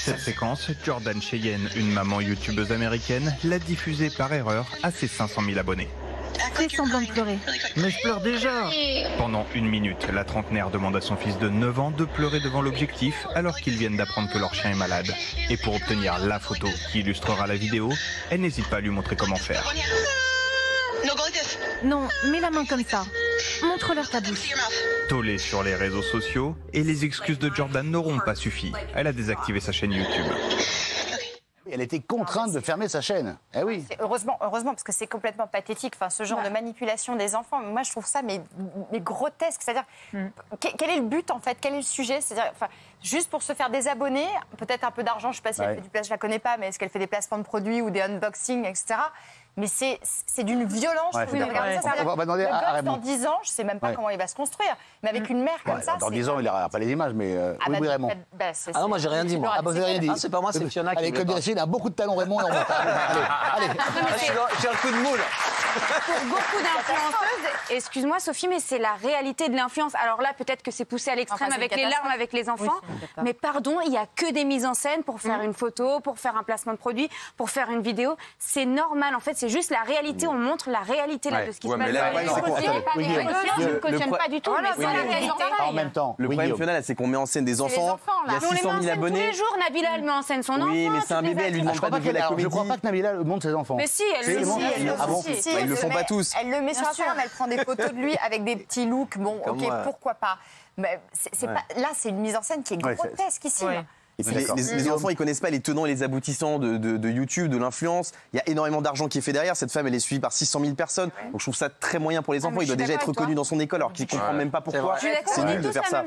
Cette séquence, Jordan Cheyenne, une maman youtubeuse américaine, l'a diffusée par erreur à ses 500 000 abonnés. Fais semblant de pleurer. Mais je pleure déjà. Pendant 1 minute, la trentenaire demande à son fils de 9 ans de pleurer devant l'objectif alors qu'ils viennent d'apprendre que leur chien est malade. Et pour obtenir la photo qui illustrera la vidéo, elle n'hésite pas à lui montrer comment faire. Non, mets la main comme ça. Montre-leur ta bouche. Tollée sur les réseaux sociaux, et les excuses de Jordan n'auront pas suffi. Elle a désactivé sa chaîne YouTube. Elle était contrainte de fermer sa chaîne. Eh oui. Heureusement, parce que c'est complètement pathétique. Enfin, ce genre de manipulation des enfants, moi je trouve ça mais grotesque. C'est-à-dire, quel est le but en fait? Quel est le sujet? C'est-à-dire, enfin, juste pour se faire des abonnés, peut-être un peu d'argent. Je ne sais pas si elle fait du placement, je la connais pas, mais est-ce qu'elle fait des placements de produits ou des unboxings, etc. Mais c'est d'une violence. Ouais, on va demander à Raymond. Dans 10 ans, je ne sais même pas comment il va se construire. Mais avec une mère comme ça. Dans 10 ans, il n'aura pas les images, mais oui, Raymond. Ah non, moi j'ai rien dit, moi. Ah, vous n'avez rien dit. Ah, c'est pas moi, c'est Fiona qui. Allez, comme il a beaucoup de talent, Raymond, et on va. Allez. J'ai un coup de moule. Pour beaucoup d'influenceuses, excuse-moi Sophie, mais c'est la réalité de l'influence. Alors là, peut-être que c'est poussé à l'extrême avec les larmes, avec les enfants. Mais pardon, il n'y a que des mises en scène pour faire une photo, pour faire un placement de produit, pour faire une vidéo. C'est normal, en fait, c'est juste la réalité. On montre la réalité là, de ce qui se passe. Je ne cautionne pas du tout, mais c'est la réalité. En même temps. Le problème, Fiona, c'est qu'on met en scène des enfants. Il y a 600 000 abonnés. Tous les jours, Nabila, elle met en scène son enfant. Oui, mais c'est un bébé, elle lui demande pas de jouer la comédie. Je crois pas que Nabila montre ses enfants. Mais si, elle le Si, ils le font pas tous. Elle le met sur Instagram, elle prend des photos de lui avec des petits looks. Bon, ok, pourquoi pas. Mais là, c'est une mise en scène qui est grotesque ici. Et puis les enfants, ils connaissent pas les tenants et les aboutissants de YouTube, de l'influence. Il y a énormément d'argent qui est fait derrière. Cette femme, elle est suivie par 600 000 personnes. Donc je trouve ça très moyen pour les enfants. Il doit déjà être reconnu dans son école alors qu'il ne comprend même pas pourquoi. C'est nul de faire ça.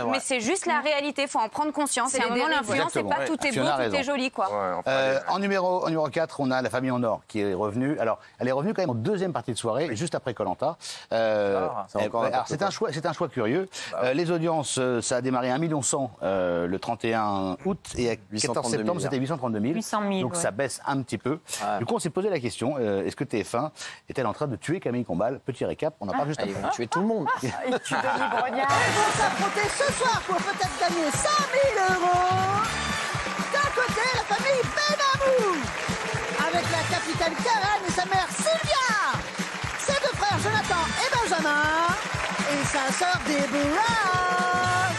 Mais c'est juste la réalité. Il faut en prendre conscience. Et à un moment, l'influence, c'est pas tout est beau, tout est joli, quoi. En numéro 4, on a La Famille en Or qui est revenue. Alors, elle est revenue quand même en deuxième partie de soirée, juste après Koh Lanta. C'est un choix curieux. Les audiences, ça a démarré à 1,1 million le 31 août et à 14 septembre, c'était 832 000. 800 000. Donc ça baisse un petit peu. Du coup, on s'est posé la question, est-ce que TF1 est-elle en train de tuer Camille Combal? Petit récap, on en parle juste après. Il va tuer tout le monde. Il tue Denis Brognard. Ils vont s'affronter ce soir pour peut-être gagner 100 000 €. D'un côté, la famille Benamou, avec la capitaine Karen et sa mère Sylvia, ses deux frères Jonathan et Benjamin, et sa sœur Deborah.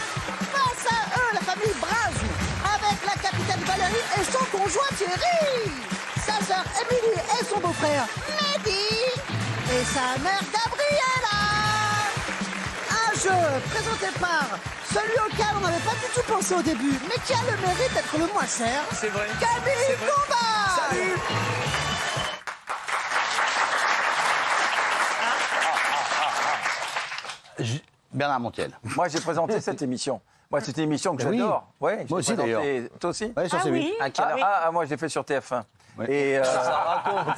Face à eux, la famille Braz, avec la capitaine Valérie et son conjoint Thierry, sa sœur Émilie et son beau-frère Mehdi, et sa mère Gabriella. Un jeu présenté par celui auquel on n'avait pas du tout pensé au début, mais qui a le mérite d'être le moins cher. C'est vrai. Camille Combal. Salut. Bernard Montiel. Moi, j'ai présenté cette émission. Moi, c'est une émission que j'adore. Ouais, moi aussi, d'ailleurs. Toi aussi? Oui, sur C8. Moi, je l'ai fait sur TF1. Ouais. Et ça raconte.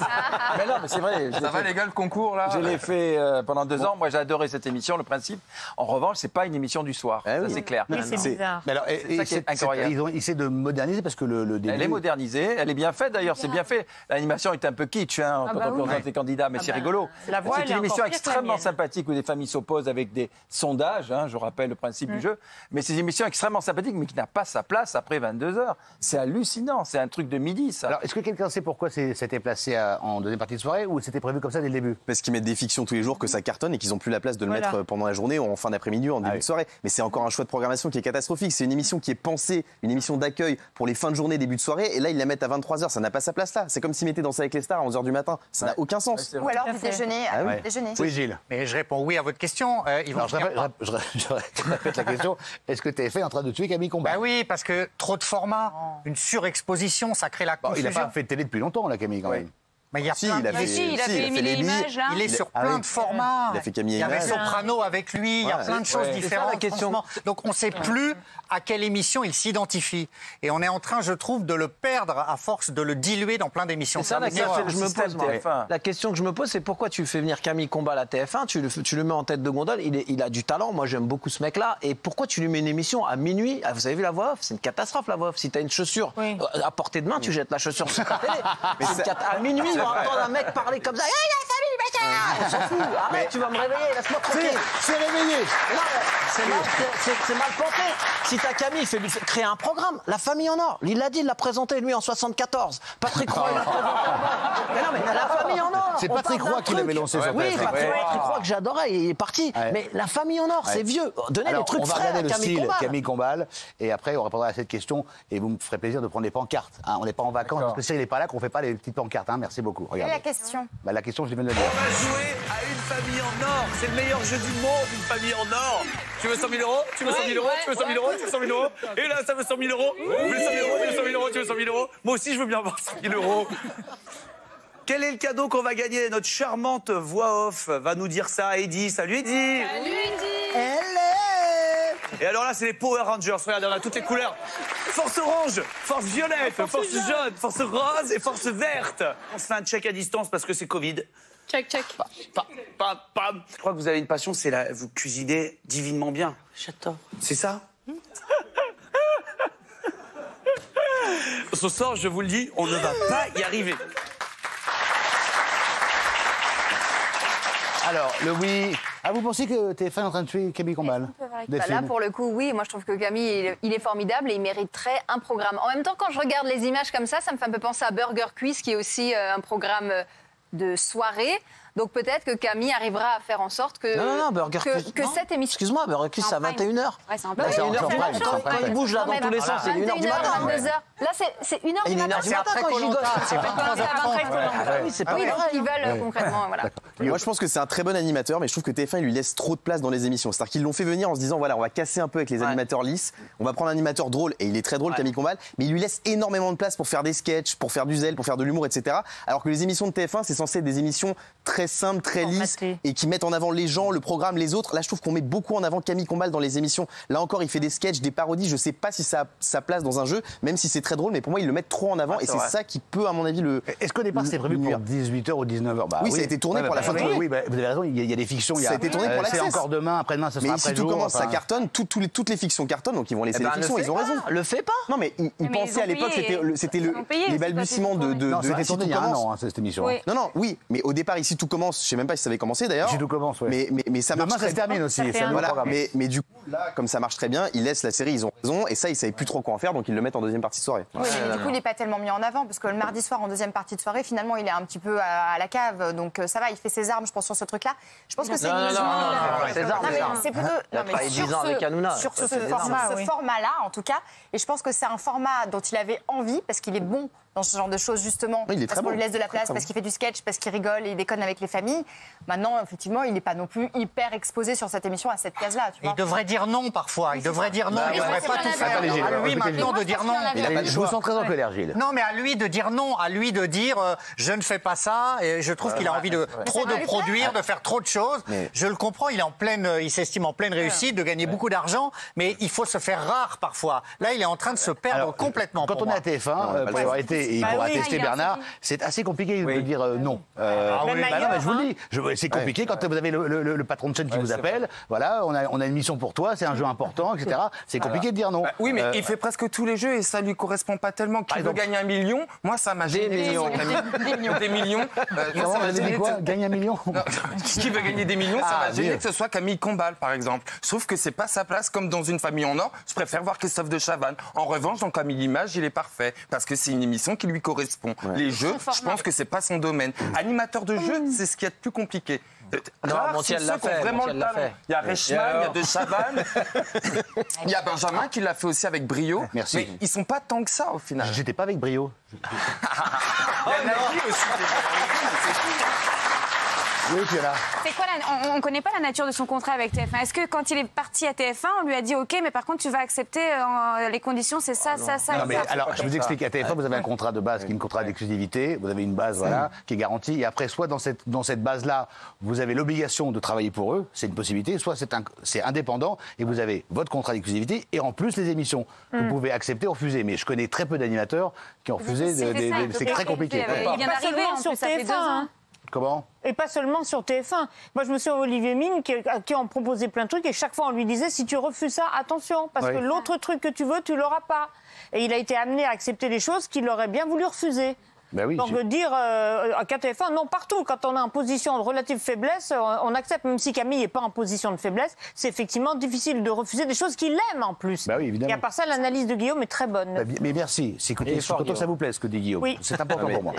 Mais non, mais c'est vrai. Ça va les gars, le concours là? Je l'ai fait pendant 2 ans. Moi, j'ai adoré cette émission, le principe. En revanche, c'est pas une émission du soir. Ça, c'est clair. Oui, c'est bizarre. Mais alors, C'est ça qui est incroyable. Ils ont essayé de moderniser parce que le début... Elle est modernisée, elle est bien faite d'ailleurs, c'est bien fait. L'animation est un peu kitsch quand on présente les candidats, mais c'est rigolo. C'est une émission extrêmement sympathique où des familles s'opposent avec des sondages, je rappelle le principe du jeu. Mais c'est une émission extrêmement sympathique, mais qui n'a pas sa place après 22h. C'est hallucinant, c'est un truc de midi, ça. Alors, est-ce que quelqu'un sait pourquoi c'était placé en deuxième partie de soirée ou c'était prévu comme ça dès le début? Parce qu'ils mettent des fictions tous les jours, que ça cartonne et qu'ils n'ont plus la place de le mettre pendant la journée ou en fin d'après-midi ou en début de soirée. Mais c'est encore un choix de programmation qui est catastrophique. C'est une émission qui est pensée, une émission d'accueil pour les fins de journée, début de soirée. Et là, ils la mettent à 23h. Ça n'a pas sa place là. C'est comme s'ils mettaient Danser avec les stars à 11h du matin. Ça n'a aucun sens. Ou alors du déjeuner. Oui, Gilles. Mais je réponds oui à votre question. Je répète la question. Est-ce que TF1 est en train de tuer Camille Combal? Bah oui, parce que trop de formats, une surexposition, ça crée la confusion. Il n'a pas fait de télé depuis longtemps, la Camille, quand même. Mais il y a Si, plein il a fait, il a fait Émilie Images, là. Il est sur plein de formats. Il a fait Camille Il y avait Images. Soprano avec lui, il y a plein de choses différentes. Donc on ne sait plus à quelle émission il s'identifie. Et on est en train, je trouve, de le perdre à force de le diluer dans plein d'émissions. C'est ça la question que je me pose, moi. La question que je me pose, c'est pourquoi tu fais venir Camille Combal à TF1, tu le mets en tête de gondole, il a du talent, moi j'aime beaucoup ce mec-là, et pourquoi tu lui mets une émission à minuit? Vous avez vu la voix off? C'est une catastrophe la voix off. Si tu as une chaussure à portée de main, tu jettes la chaussure sur ta télé. À minuit, on va entendre un mec parler comme ça. On s'en fout. Arrête, tu vas me réveiller, laisse-moi tranquille. C'est réveillé. C'est mal pensé. Si t'as Camille, créer un programme. La famille en or. Il l'a dit, il l'a présenté lui en 74. Patrick Roy, il l'a présenté. Mais non, mais la famille en or. C'est Patrick Roy qui l'avait lancé sur Oui, Patrick Roy que j'adorais, il est parti. Ouais. Mais la famille en or, c'est vieux. Donnez des trucs frais à Camille Combal. Et après, on répondra à cette question. Et vous me ferez plaisir de prendre les pancartes. Hein, on n'est pas en vacances. Parce que Cyril n'est pas là, qu'on ne fait pas les petites pancartes. Hein, merci beaucoup. Regardez. Quelle est la question? La question, je viens de le dire. On va jouer à une famille en or. C'est le meilleur jeu du monde, une famille en or. Tu veux 100 000 euros? Tu veux 100 000 euros? Tu veux 100 000 euros? Tu veux 100 000 euros? Et là, ça veut 100 000 euros? Tu veux 100 000 euros? Tu veux 100 000 euros? Tu veux 100 000 euros? Moi aussi, je veux bien avoir 100 000 euros. Quel est le cadeau qu'on va gagner? Notre charmante voix off va nous dire ça. Eddy, salut Eddy. Salut Eddy. Et alors là, c'est les Power Rangers. Regardez, on a toutes les couleurs. Force orange, force violette, force jaune, force rose et force verte. On se fait un check à distance parce que c'est Covid. Check. Je crois que vous avez une passion, c'est vous cuisinez divinement bien. J'adore. C'est ça? Ce soir, je vous le dis, on ne va pas y arriver. Alors, le oui. Ah, vous pensez que TF1 est en train de tuer Camille Combal? Là, pour le coup, oui. Moi, je trouve que Camille, il est formidable et il mériterait un programme. En même temps, quand je regarde les images comme ça me fait un peu penser à Burger Quiz, qui est aussi un programme de soirée. Donc peut-être que Camille arrivera à faire en sorte que, Burger Quiz, que cette émission... Excuse-moi, Burger Quiz, c'est à 21h. Ouais, c'est un peu... C'est 1h quand il bouge là dans tous les sens, c'est 1h du matin. 22h. Là, c'est 1h du matin. C'est matin quand il gigote. C'est 23h30. Oui, c'est pas donc ils veulent concrètement, voilà. Moi, je pense que c'est un très bon animateur, mais je trouve que TF1 il lui laisse trop de place dans les émissions. C'est-à-dire qu'ils l'ont fait venir en se disant voilà, on va casser un peu avec les animateurs lisses, on va prendre un animateur drôle, et il est très drôle, Camille Combal, mais il lui laisse énormément de place pour faire des sketchs, pour faire du zèle, pour faire de l'humour, etc. Alors que les émissions de TF1, c'est censé être des émissions très simples, très lisses, et qui mettent en avant les gens, le programme, les autres. Là, je trouve qu'on met beaucoup en avant Camille Combal dans les émissions. Là encore, il fait des sketchs, des parodies. Je sais pas si ça a sa place dans un jeu, même si c'est très drôle, mais pour moi, ils le mettent trop en avant, et c'est ça qui peut, à mon avis, le. Est-ce qu'au départ, c'était prévu pour 18h ou 19h? Oui, ça a été tourné pour la fin de journée. Oui, vous avez raison, il y a des fictions. Ça a été tourné pour c'est encore demain, après-demain, ça sera après-jour. Mais si tout commence, ça cartonne, toutes les fictions cartonnent, donc ils vont laisser les fictions, ils ont raison. Le fait pas. Non, mais ils pensaient à l'époque, c'était les balbutiements de. Non, c'était tourné il y a un an, cette émission. Non, oui, mais au départ, ici tout commence, je sais même pas si ça avait commencé d'ailleurs. Ici tout commence, oui. Mais ça marche. Demain, ça se termine aussi. Mais du coup, là, comme ça marche très bien, ils laissent la série, ils ont raison, et ça, ils savaient plus trop quoi en faire, donc ils le mettent en deuxième partie de soirée. Oui, mais du coup, il n'est pas tellement mis en avant, parce que le mardi soir, en deuxième partie de soirée, finalement, il est un petit peu à la cave, donc ça va, il fait ses armes, je pense, sur ce truc-là. Je pense que c'est c'est plutôt sur ce format-là, en tout cas, et je pense que c'est un format dont il avait envie, parce qu'il est bon dans ce genre de choses, justement, parce qu'on lui laisse de la place, parce qu'il fait du sketch, parce qu'il rigole et il déconne avec les familles. Maintenant, effectivement, il n'est pas non plus hyper exposé sur cette émission à cette case-là. Il devrait dire non parfois. Il devrait dire non. Il ne devrait pas tout faire. À lui maintenant de dire non. Je vous sens très en colère, Gilles. Non, mais à lui de dire non, à lui de dire je ne fais pas ça. Et je trouve qu'il a envie de trop de produire, de faire trop de choses. Je le comprends. Il s'estime en pleine réussite, de gagner beaucoup d'argent, mais il faut se faire rare parfois. Là, il est en train de se perdre complètement. Quand on est à TF1, pour avoir été et pour attester Bernard, c'est assez compliqué de dire non. Mais je vous le dis, c'est compliqué quand vous avez le patron de chaîne qui vous appelle. Voilà, on a une mission pour toi, c'est un jeu important, etc. C'est compliqué de dire non. Oui, mais il fait presque tous les jeux et ça lui correspond pas tellement. Qui veut gagner 1 million? Moi, ça m'a gêné. Des millions. Moi, ça m'a gêné quoi? Gagner 1 million? Qui veut gagner des millions? Ça m'a gêné que ce soit Camille Combal, par exemple. Je trouve que c'est pas sa place, comme dans Une famille en or. Je préfère voir Christophe de Chavannes. En revanche, dans Camille L'Image, il est parfait parce que c'est une émission qui lui correspond. Les jeux, je pense que c'est pas son domaine. Animateur de jeux, c'est ce qui est le plus compliqué. Montiel l'a fait. Il y a Reichmann, il y a De Chavannes, il y a Benjamin qui l'a fait aussi avec brio. Merci. Mais ils sont pas tant que ça au final. J'étais pas avec brio. Il y a Nagui aussi. Oui, tu es là. C'est quoi on ne connaît pas la nature de son contrat avec TF1. Est-ce que quand il est parti à TF1, on lui a dit OK, mais par contre tu vas accepter les conditions, c'est ça, ça. Alors, je vous explique. À TF1, vous avez un contrat de base qui est un contrat d'exclusivité. Vous avez une base, qui est garantie. Et après, soit dans cette base-là, vous avez l'obligation de travailler pour eux, c'est une possibilité. Soit c'est indépendant et vous avez votre contrat d'exclusivité et en plus les émissions. Vous pouvez accepter ou refuser. Mais je connais très peu d'animateurs qui ont refusé. C'est très compliqué. Il vient d'arriver sur TF1. Comment? Et pas seulement sur TF1. Moi, je me souviens Olivier Mine qui en proposait plein de trucs et chaque fois on lui disait si tu refuses ça, attention, parce que l'autre truc que tu veux, tu l'auras pas. Et il a été amené à accepter des choses qu'il aurait bien voulu refuser. Bah oui, donc dire à KTF1, non, partout, quand on est en position de relative faiblesse, on accepte, même si Camille n'est pas en position de faiblesse, c'est effectivement difficile de refuser des choses qu'il aime en plus. Bah oui, évidemment. Et à part ça, l'analyse de Guillaume est très bonne. Mais merci, c'est content que ça vous plaise ce que dit Guillaume. Oui. C'est important pour moi.